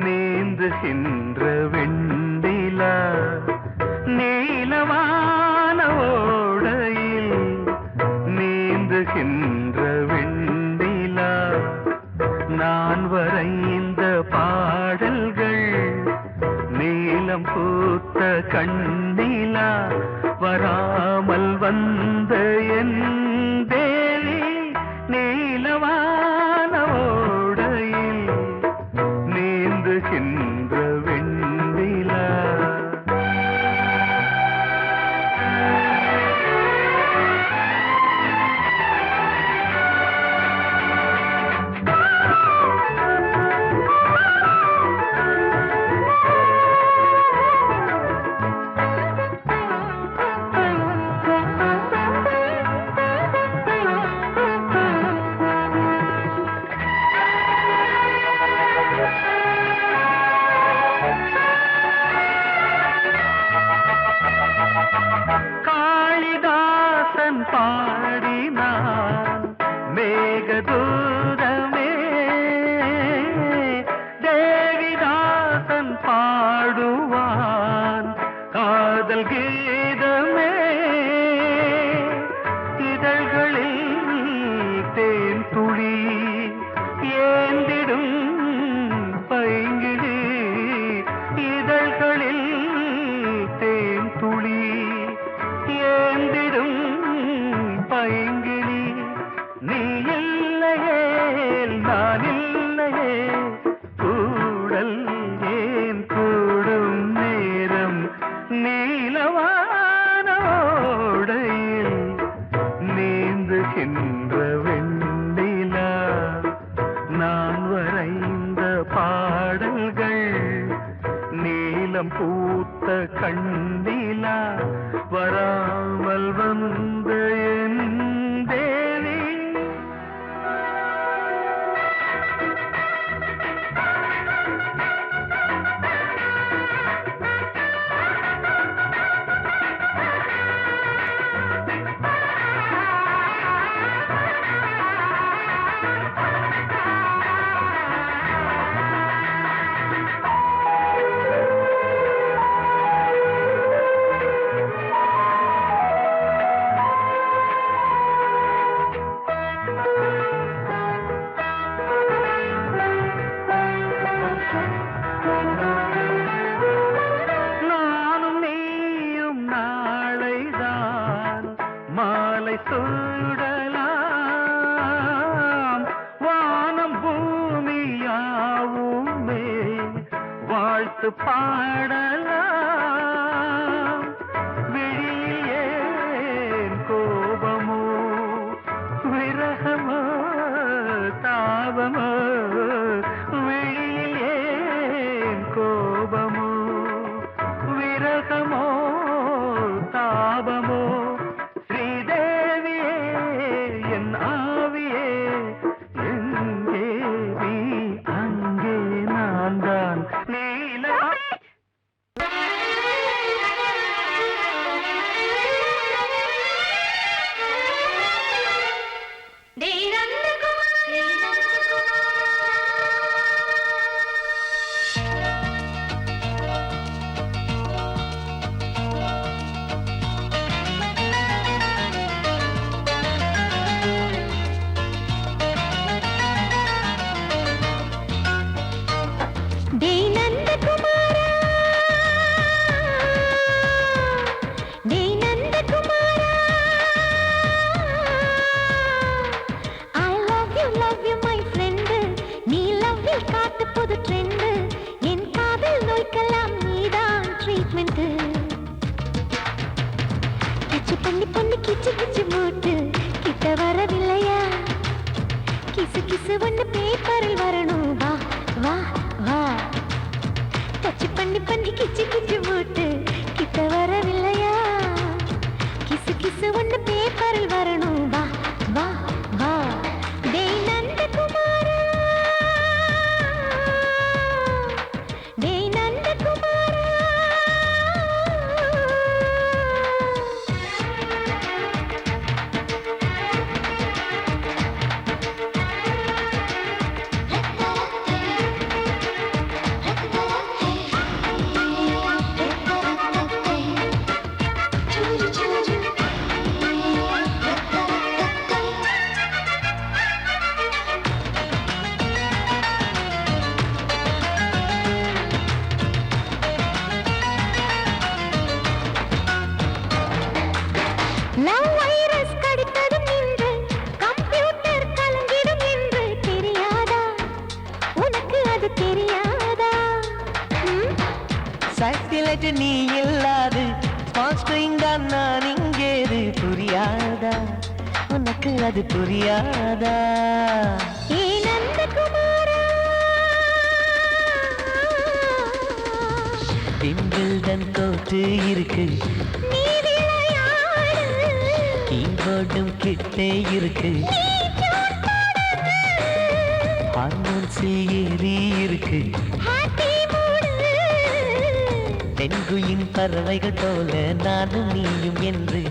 நீந்துகின்ற வெண்ணிலா நீலவான ஓடையில் நீந்துகின்ற வெண்ணிலா நான் வரைந்த பாடல்கள் நீலம் பூத்த கண்ணிலா வராமல் வந்த என் தேவி நீலவான ஓடையில் நீந்துகின்ற வெண்ணிலா. காளிதாசன் பாடினான் மேகதூதமே, தேவிதாசன் பாடுவான் காதல் கீதமே. இதழ்களில் தேன் துளி ஏந்திடும் பைங்கிழி, இதழ்களில் தேன் துளி ஏந்திடும் பைங்கிளி. நீ இல்லையே நான் இல்லையே கூடல் ஏன் கூடும் நேரம் நீலவான ஓடையில் நீந்துகின்ற வெண்ணிலா நான் வரைந்த பாடல்கள் நீலம் பூத்த கண்ணிலா வராமல் வந்த என் தேவி. மாலை சூடலாம் வானம் பூமியாவுமே வாழ்த்து பாடலாம். விழியில் ஏன் கோபமோ விரகமோ தாபமோ, விழியில் ஏன் கோபமோ விரகமோ தாபமோ. கிச்சு கிச்சு மூட்டு கிட்ட வரவில்லையா, கிசு கிசு ஒண்ணு பேப்பரில் வரணும், வா வா வா. டச்சு பண்ணி பண்ணி கிச்சு கிச்சு மூட்டு கிட்ட வரவில்லையா, கிசு கிசு ஒண்ணு பேப்பரில் வரணும். லவ் வைரஸ் கடித்ததும் இன்று கம்ப்யூட்டர் கலங்கிடும் என்று தெரியாதா உனக்கு அது தெரியாதா சைக்கிளட்டு நீ இல்லாது ஸ்பான்ஸ்ட்ரிங் தான் நான் இங்கேது புரியாதா உனக்கு அது புரியாதா ஏ நந்தகுமாரா விம்பிள்டன் கோட்டு இருக்கு நீ விளையாடு கீபோர்டும் கிட்டே இருக்கு ஹார்மோன்ஸில் ஏறி இருக்கு ஹாப்பி மூடு பெண்குயின் பறவைகள் போல நானும் நீயும் என்று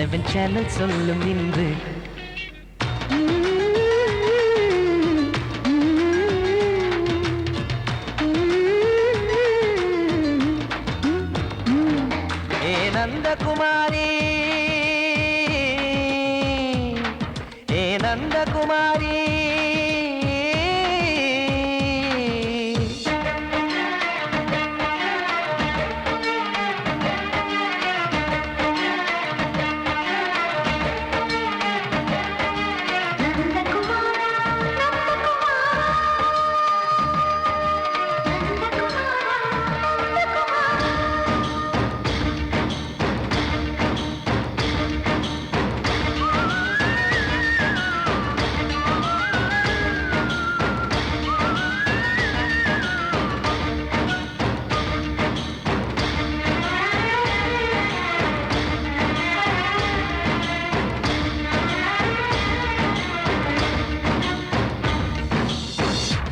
7 சேனல் சொல்லும் இன்று ஏ நந்தகுமாரி ஏ நந்தகுமாரி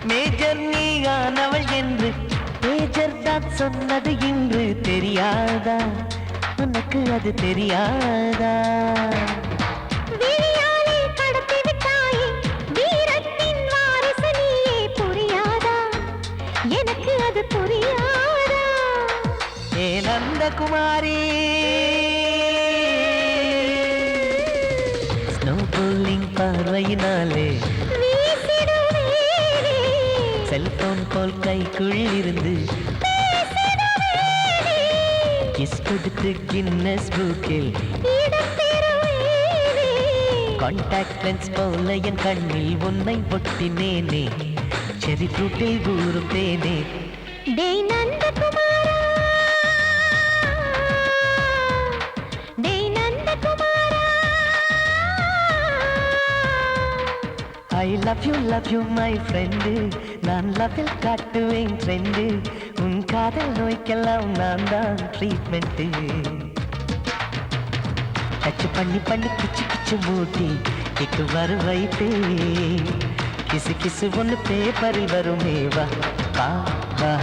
மேஜர் நீயானவள் என்று மேஜர் தான் சொன்னது இன்று தெரியாதா உனக்கு அது தெரியாதா விழியாலே கடத்தி விட்டாயே வீரத்தின் வாரிசு நீயே புரியாதா எனக்கு அது புரியாதா ஏ நந்தகுமாரி ஸ்னோ போலிங் பார்வையினாலே வீசிடுவேனே செல்போன் போல் கைக்குள் இருந்து கிஸ் கொடுத்து கின்னஸ் புக்கில் இடம் பெறுவேனே கான்டாக்ட் லென்ஸ் போல என் கண்ணில் உன்னை ஒட்டினேனே செரி ஃப்ரூட்டில் ஊறும் தேனே டேய் நந்தகுமாரா டேய் நந்தகுமாரா I love you my friend நான் லவ்வில் காட்டுவேன் ட்ரெண்டு உன் காதல் நோய்க்கெல்லாம் நான் தான் ட்ரீட்மெண்ட்டு டச் பண்ணி பண்ணி கிச்சு கிச்சு மூட்டி கிக்கு வர வைப்பே கிசு கிசு ஒன்று பேப்பரில் வருமே வா வா வா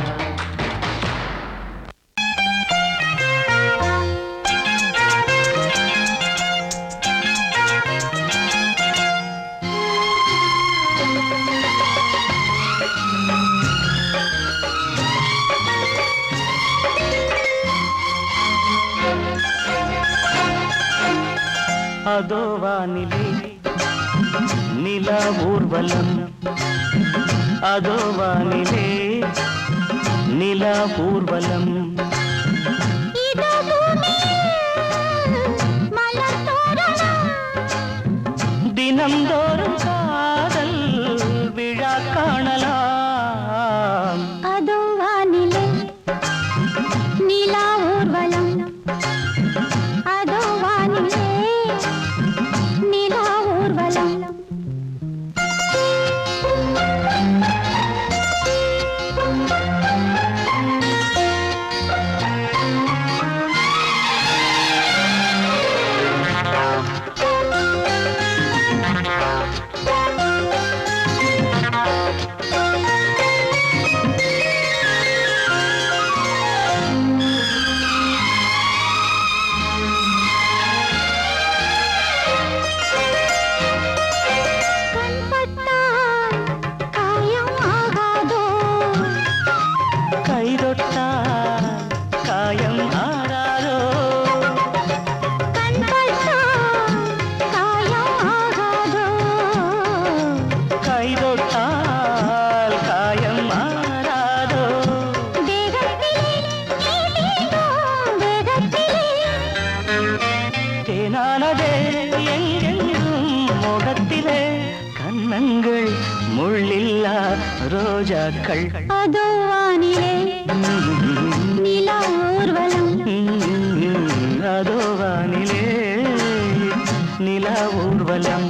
அதோ வானிலே நிலா ஊர்வலம் அதோ வானிலே நிலா ஊர்வலம் இதோ பூமியில் மலர் தோரணம் தினம்தோறும் காதல் விழா காணலாம் அதோ வானிலே நிலா ஊர்வலம் அதோ வானிலே நிலா ஊர்வலம் ரோஜாக்கள் அதோ வானிலே நிலா ஊர்வலம் அதோ வானிலே நிலா ஊர்வலம்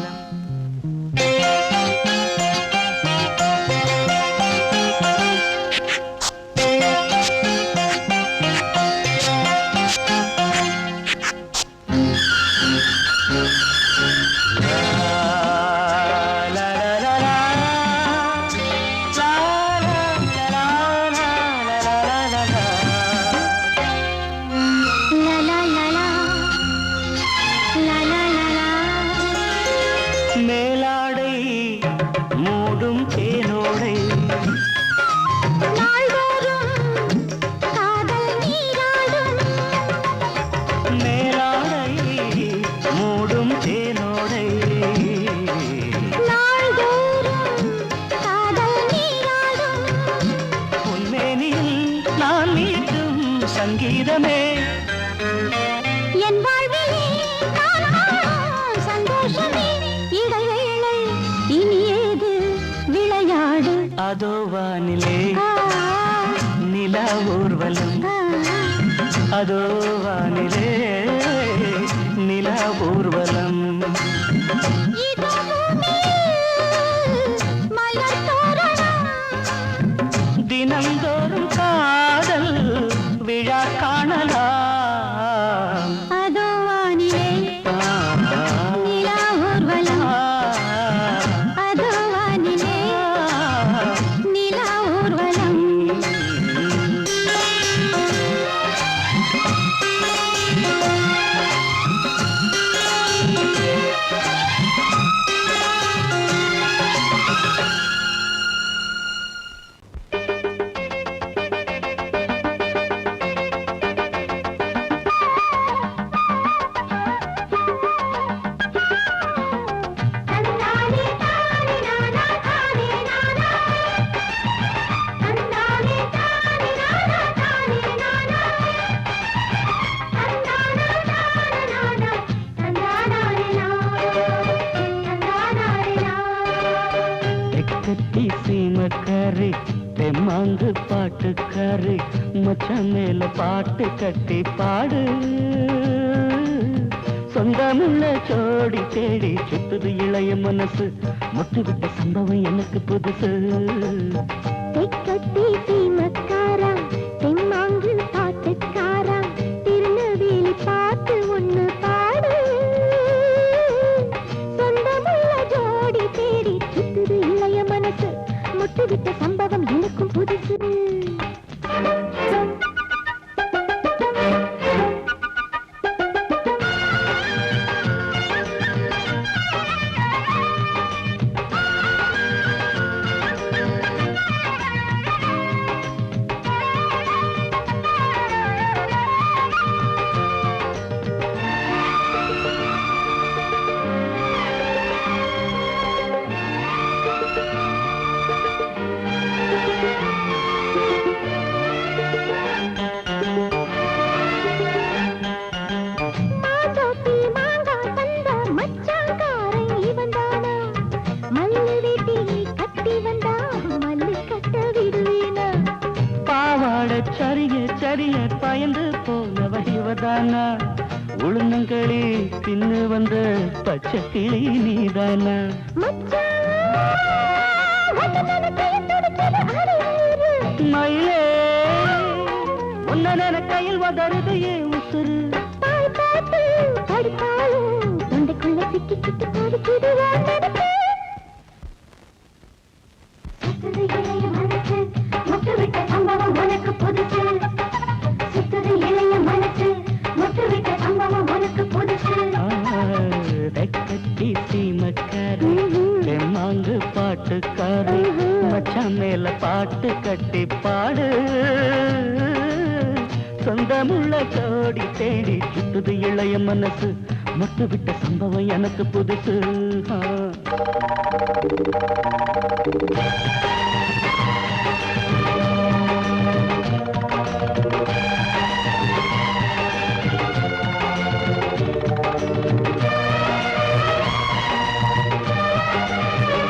லா லா லா லா லா லா லா லா மேலாடை மூடும் தேனோடை நாள்தோறும் காதல் நீராடும் மேலாடை மூடும் தேனோடை நாள்தோறும் காதல் நீராடும் உன்மேனியில் நான் மீட்டும் சங்கீதமே என் வாழ்விலே நான் காணும் சந்தோஷமே இடைவேளை இனி ஏது விளையாடு அதோ வானிலே ஆ, நிலா ஊர்வலம் ஆ, அதோ வானிலே நிலா ஊர்வலம் இதோ பூமியில் மலர் தோரணம் தினந்தோறும் காதல் விழா காணலாம் அதோ வானிலே நிலா ஊர்வலம் அதோ வானிலே நிலா ஊர்வலம் தந்தானே தானே நானா தானே நானா தந்தானே தானே நானா தானே நானா தந்தானா தானா தந்தானானே தந்தானானே தெக்கத்தி சீமக்காரி தெம்மாங்கு பாட்டுக்காரி மச்சான் மேல பாட்டு கட்டி பாடு சொந்தமுள்ள ஜோடி தேடி சுத்துது இளைய மனசு முட்டுவிட்ட சம்பவம் எனக்கு புதுசு தெக்கத்தி சீமக்காரா தெம்மாங்கு பாட்டுக்காரா திருநெல்வேலி பாட்டு ஒண்ணு பாடு சொந்தமுள்ள ஜோடி தேடி சுத்துது இளைய மனசு முட்டுவிட்ட சம்பவம் எனக்கும் புதுசு மாதோட்டி மாங்காய் தந்த மச்சாங்காரன் இவன்தானா மல்லு வேட்டி கட்டி வந்தா மல்லு கட்ட விடுவேனா பாவாட சரிய சரிய பயந்து போனவ இவதானா உளுந்தங்களி தின்னு வந்த பச்சை கிளி நீதானா மயிலே உன்ன கையில் வதருது ஏன் உசுறு கட்டி சீமக்காரி தெம்மாங்கு பாட்டுக்காரி மச்சான் மேல பாட்டு கட்டி பாடு சொந்தமுள்ள ஜோடி தேடி சுத்துது இளைய மனசு மொட்டு விட்ட சம்பவம் எனக்கு புதுசு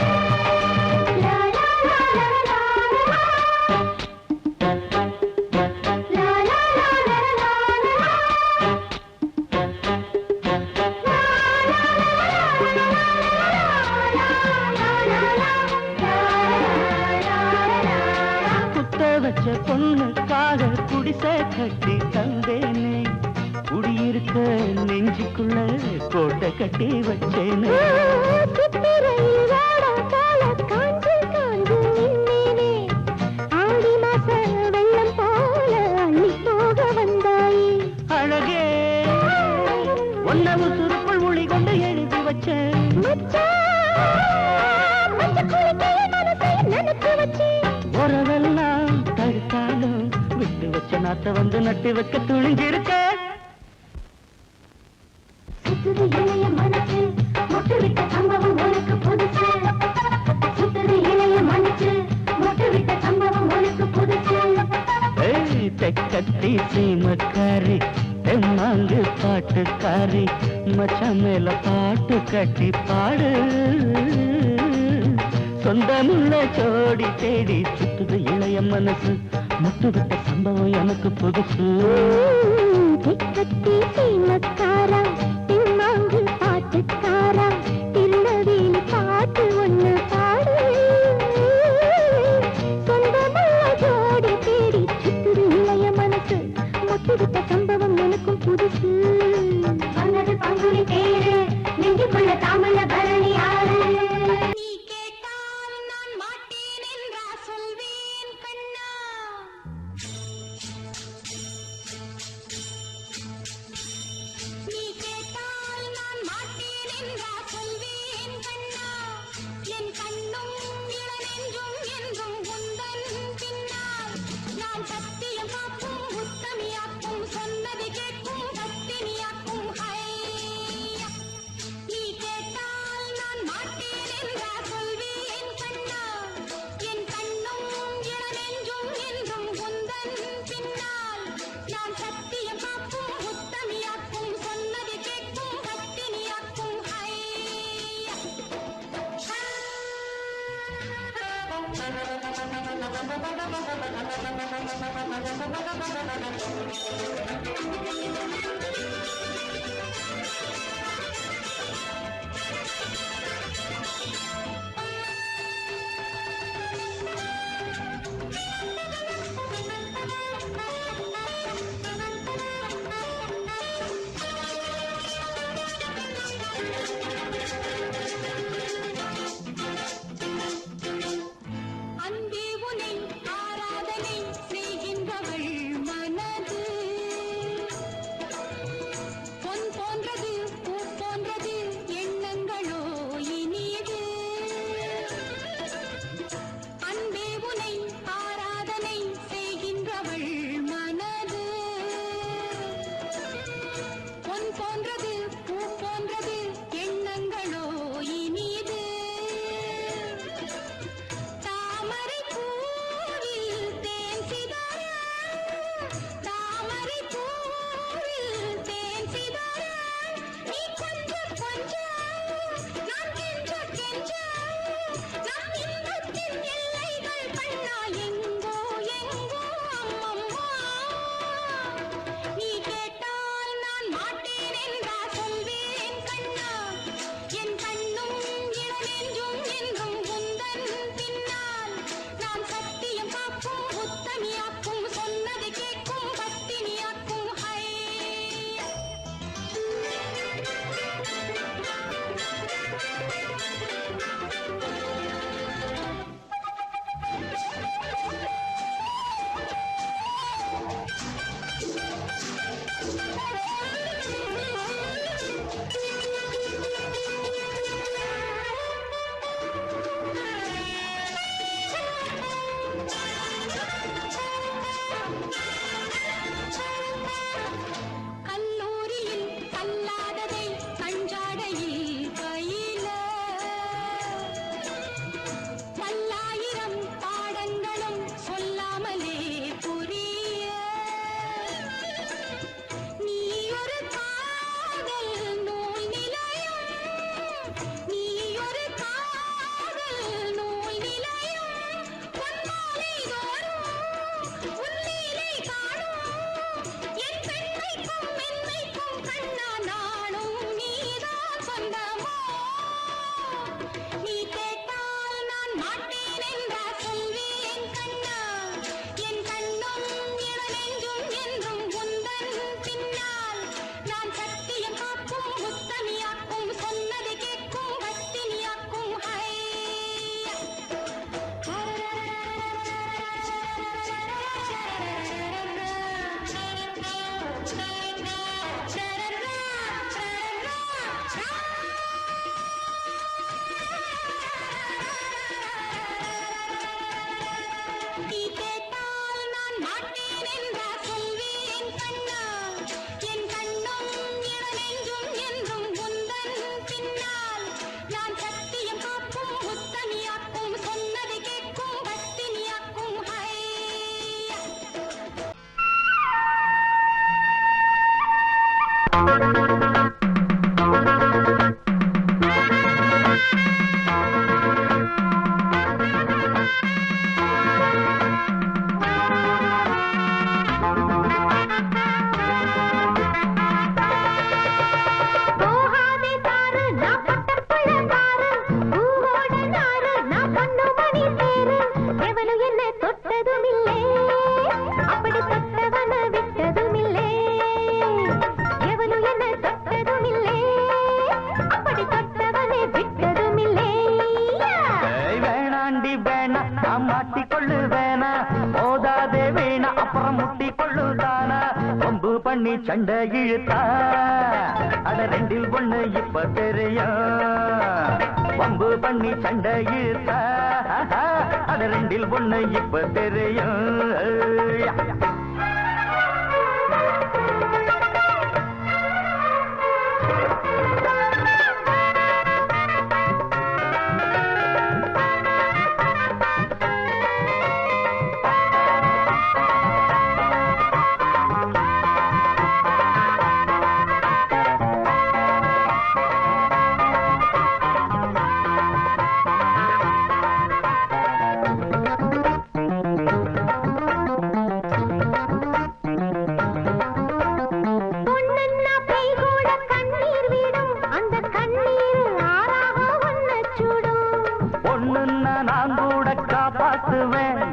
la la la la la குடிசை கட்டி தந்தேனே குடியிருக்க நெஞ்சுக்குள்ள கோட்டை கட்டி வச்சேனே சித்திரையில் வாடா கால காஞ்சு காஞ்சு நின்னேனே ஆடி மாச வெள்ளம் போல அள்ளி போக வந்தாயே அழகே ஒன்னவு சுருக்குள் மொழி கொண்டு எழுதி வச்சேன் உறவெல்லாம் தடுத்தாலும் விட்டு வச்ச நாத்த வந்து நட்டு வைக்க துணிஞ்சிருக்க சுத்துது இளைய மனசு மொட்டு விட்ட சம்பவம் உனக்கு புதுசு சுத்துது இளைய மனசு மொட்டு விட்ட சம்பவம் உனக்கு புதுசு தெக்கத்தி சீமக்காரி தெம்மாங்கு பாட்டுக்காரி மச்சான் மேல பாட்டு கட்டி பாடு சொந்தமுள்ள ஜோடி தேடி சுத்துது இளைய மனசு முட்டு விட்ட சம்பவம் எனக்கு புதுசு தெக்கத்தி சீமக்காரா தெம்மாங்கு பாட்டுக்காரா திருநெல்வேலி பாட்டு ஒண்ணு பாடு சொந்தமுள்ள ஜோடி தேடி சுத்துது இளைய மனசு முட்டு விட்ட சம்பவம் எனக்கும் புதுசு வந்தது பங்குனி தேரு நெஞ்சுக்குள்ள தாமல பரணி ஆறு நீ கேட்டால் நான் மாட்டேன் என்றா சொல்வேன் கண்ணா நீ பண்ணி சண்டை இழுத்தா அட ரெண்டில் ஒண்ணு இப்ப தெரியும். வம்பு பண்ணி சண்டை இழுத்தா அட ரெண்டில் ஒண்ணு இப்ப தெரியும்.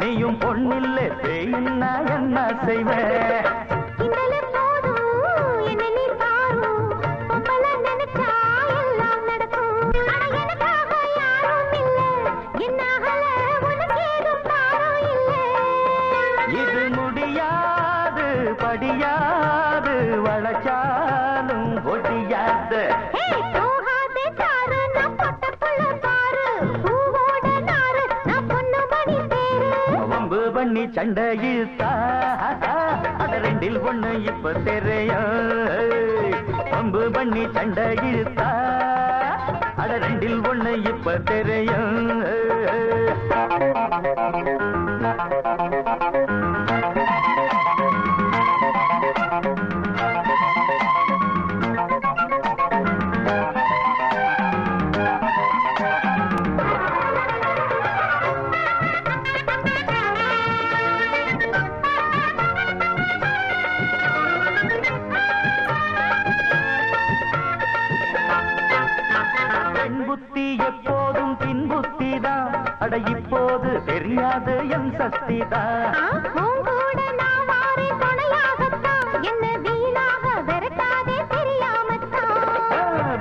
நீயும் பொண்ணில்ல பேயின்னா என்ன செய்வேன்? இது முடியாது படியாது வளச்சாலும் ஒடியாது. பண்ணி சண்டை இழுத்தா அட ரெண்டில் ஒண்ணு இப்ப தெரியும். வம்பு பண்ணி சண்டை இழுத்தா அட ரெண்டில் ஒண்ணு இப்ப தெரியும். புத்தி எப்போதும் பின் புத்திதான். அட இப்போது தெரியாது என் சக்திதான்.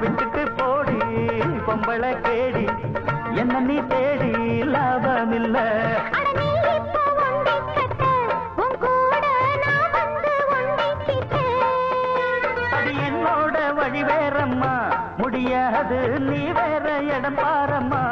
விட்டுட்டு போடி பொம்பளை கேடி என்ன நீ தேடி லாபமில்ல. அது என்னோட வழி வேறம்மா முடியாது நீ வேற இடம் பாரம்மா.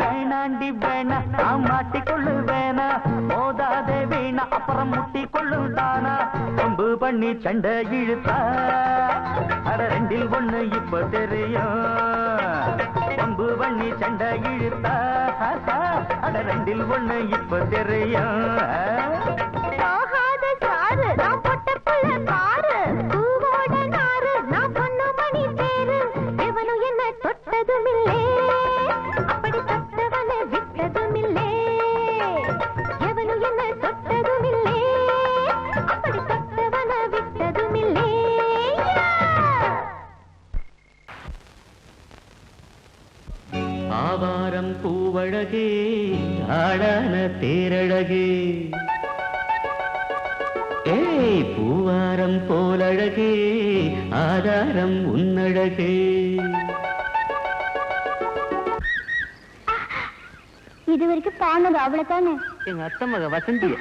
வேணாண்டி வேணா நான் மாட்டிக்கொள்ளு வேணா மோதாதே வீணா அப்புறம் முட்டி கொள்ளுதானா. கொம்பு பண்ணி சண்டை இழுத்தா அட ரெண்டில் ஒண்ணு இப்ப தெரியும். கொம்பு பண்ணி சண்டை இழுத்தா அட ரெண்டில் ஒண்ணு இப்ப தெரியும். ஆவாரம் பூவழகே ஆடான தேரழகே ஏய் பூவாரம் போலழகே ஆதாரம் உன்னழகே. இது வரைக்கும் பானது அவ்வளவுதானே. எங்க அத்தை மக வசந்திய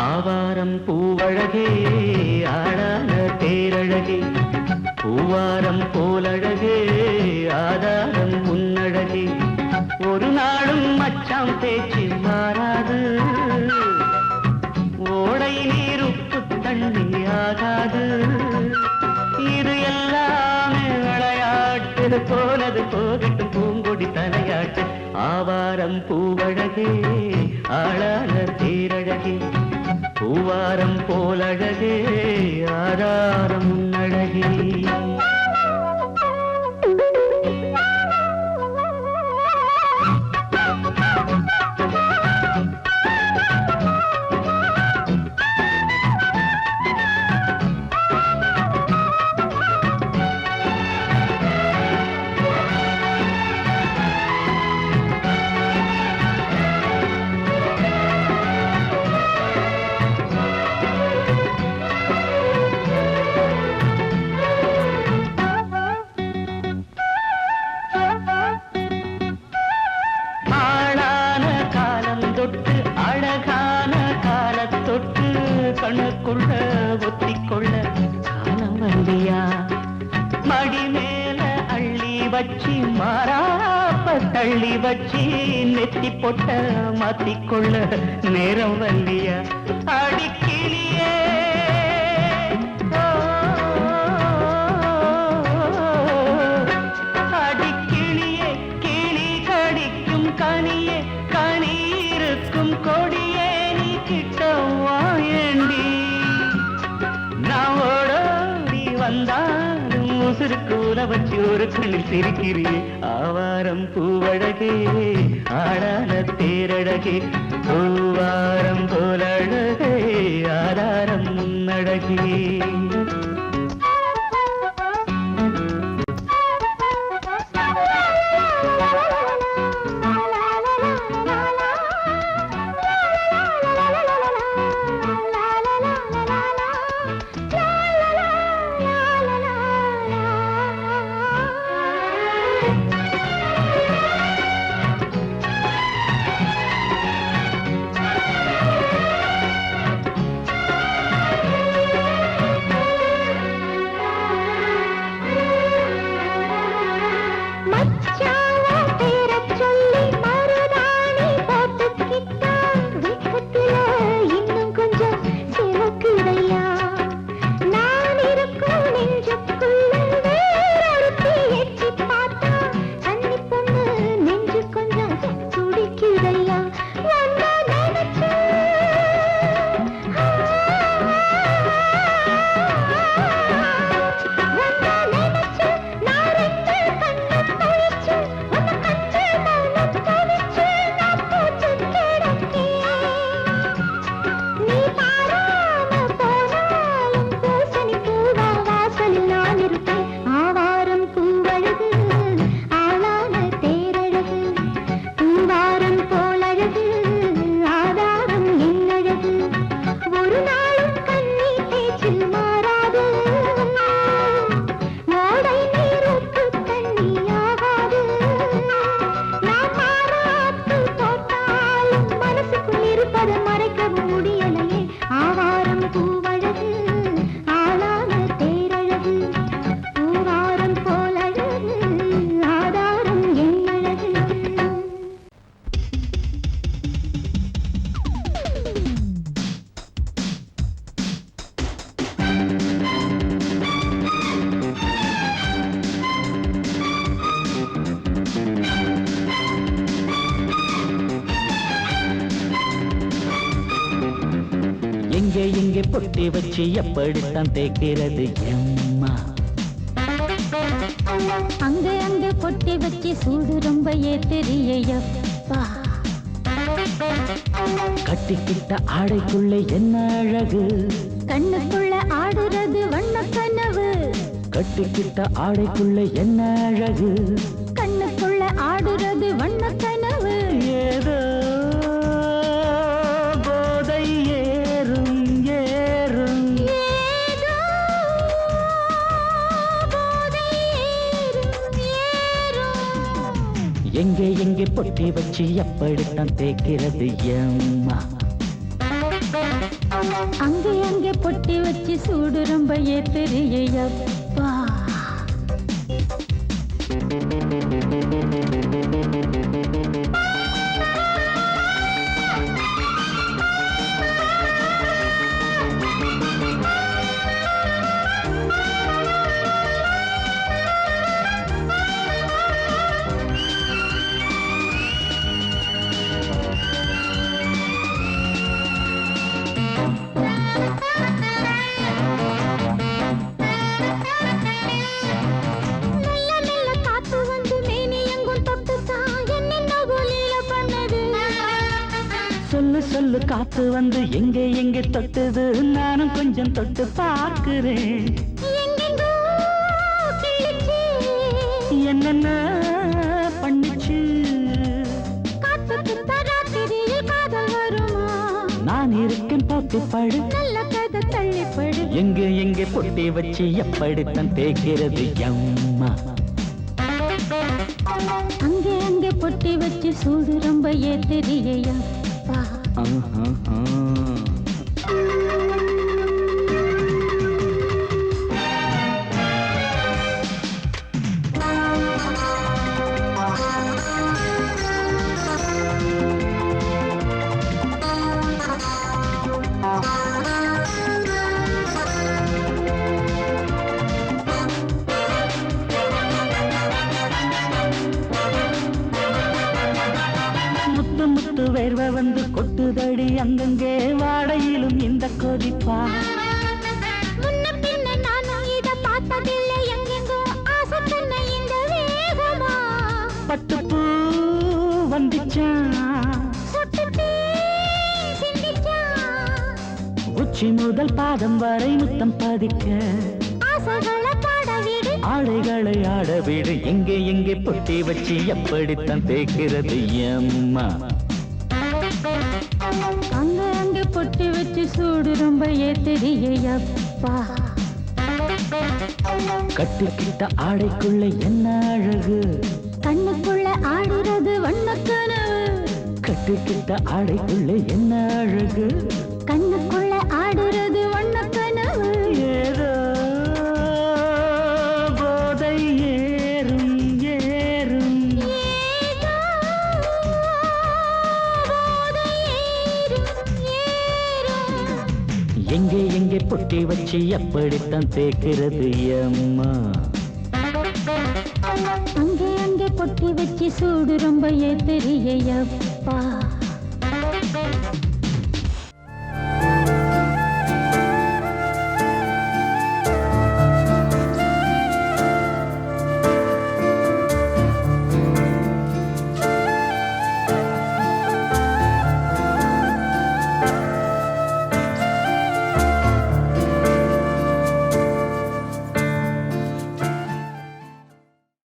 ஆவாரம் பூவழகே ஆடான தேரழகே பூவாரம் போலழகே ஆதாரம் உன்னழகே. ஒரு நாளும் மச்சாம் பேச்சு மாறாது ஓடை நீர் உப்பு தண்ணி ஆகாது. இது எல்லாமே விளையாட்டு போனது போகட்டும் பூங்கொடி தலையாட்டு. ஆவாரம் பூவழகே ஆளான தேரழகே பூவாரம் போலழகே ஆதாரம் உன்னழகே. மாறாப்ப தள்ளி வச்சி நெத்தி பொட்ட மாத்திக்கொள்ள நேரம் வல்லியா அடிக்கிளியே அடிக்கிளியே கிளி கடிக்கும் கனியே கனி இருக்கும் கொடியே நீ கிட்ட வாயண்டி நான் ஓடோடி வந்தாலும் உசுருக்கு உல வச்சு ஒரு கண்ணில் சிரிக்கிறியே ஆவாரம் பூவழகே ஆடான தேரழகே பூவாரம் போலழகே ஆதாரம் முன்னழகே எங்கே எங்கே பொட்டி வச்சு எப்படித்தான் தேய்க்கிறது எம்மா அங்க அங்க பொட்டி வச்சு சூடு ரொம்ப ஏத்தெரியப்பா கட்டிக்கிட்ட ஆடைக்குள்ள என்ன அழகு கண்ணுக்குள்ள ஆடுறது வண்ண கனவு கட்டிக்கிட்ட ஆடைக்குள்ள என்ன அழகு கண்ணுக்குள்ள ஆடுறது வண்ண கனவு ஏதோ போதை ஏறும் ஏறும் ஏதோ போதை ஏறும் ஏறும் எங்கே எங்கே பொட்டி வச்சு எப்படித்தான் தேய்க்கிறது எம்மா அங்கே அங்கே பொட்டி வச்சு சூடு ரொம்ப ஏத்தெரியப்பா சொல்லு சொல்லு காத்து வந்து எங்கே எங்கே தொட்டுது நானும் கொஞ்சம் தொட்டு பார்க்கிறேன் என்னென்ன பண்ணிச்சு நான் இருக்கேன் பார்த்து படு எங்கே எங்கே பொட்டி வச்சு எப்படித்தான் தேய்க்கிறது எம்மா அங்கே அங்கே பொட்டி வச்சு சூடு ரொம்ப ஏத்தெரியப்பா கொட்டுதடி அங்கங்கே வாடையிலும் இந்த கொதிப்பா முன்ன பின்ன நானும் இத பார்த்ததில்லை எங்கெங்கோ ஆசை தன்னை இந்த வேகமா பட்டுப்பூ வந்துச்சான் சுட்டுட்டே சிந்திச்சான் உச்சி முதல் பாதம் வரை முத்தம் பதிக்க ஆசைகளை பாட விடு ஆடைகளை ஆட விடு எங்கே எங்கே பொட்டி வச்சு எப்படித்தான் தேய்க்கிறது அம்மா அங்க அங்க பொட்டி வச்சு சூடு ரொம்ப ஏத்தெரியப்பா கட்டிக்கிட்ட ஆடைக்குள்ள என்ன அழகு கண்ணுக்குள்ள ஆடுறது வண்ணக்கனவு கட்டிக்கிட்ட ஆடைக்குள்ள என்ன அழகு கண்ணுக்குள்ள ஆடுறது வண்ணக்கனவு ஏதோ போதை ஏறும் ஏறும் ஏதோ போதை ஏறும் ஏறும் எங்கே எங்கே பொட்டி வச்சு எப்படித்தான் தேய்க்கிறது அம்மா அங்கே அங்கே பொட்டி வச்சு சூடு ரொம்ப ஏத்தெரியப்பா